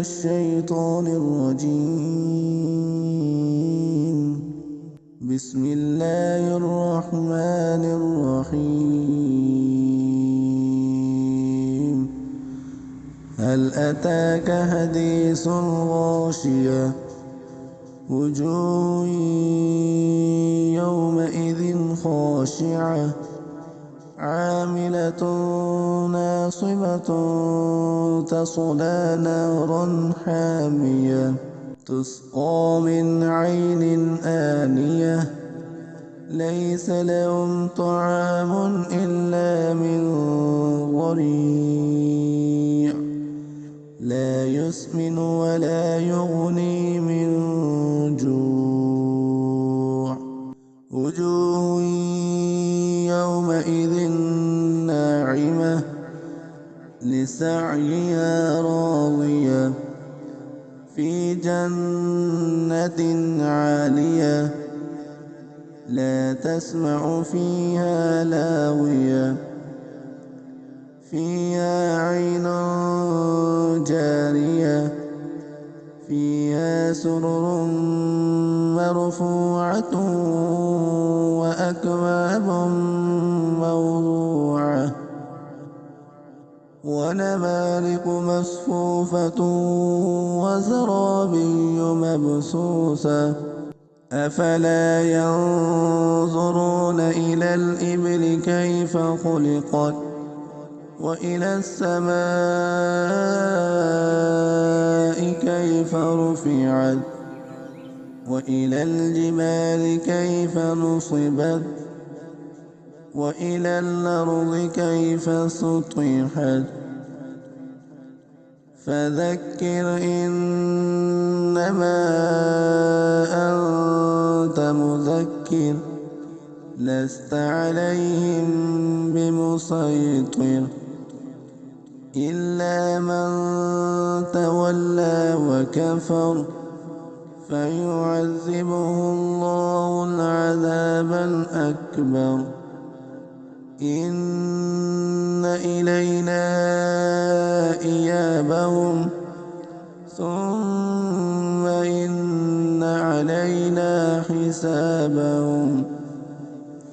الشيطان الرجيم. بسم الله الرحمن الرحيم. هل أتاك حديث الغاشية؟ وجوه يومئذ خاشعة عاملة ناصبة تصلى نارا حامية تسقى من عين آنية ليس لهم طعام إلا من ضريع لا يسمن ولا يغني من جوع. وجوه يومئذ ناعمة لسعيها راضية في جنة عالية لا تسمع فيها لاغية فيها عين جارية فيها سرر مرفوعة وأكواب موضوعة ونمارق مصفوفة وزرابي مبثوثة أفلا ينظرون إلى الإبل كيف خلقت وإلى السماء كيف رفعت وإلى الجبال كيف نصبت وإلى الأرض كيف سطحت فذكر إنما أنت مذكر لست عليهم بمسيطر إلا من تولى وكفر فيعذبه الله العذاب الأكبر إن إلينا إيابهم ثم إن علينا حسابهم.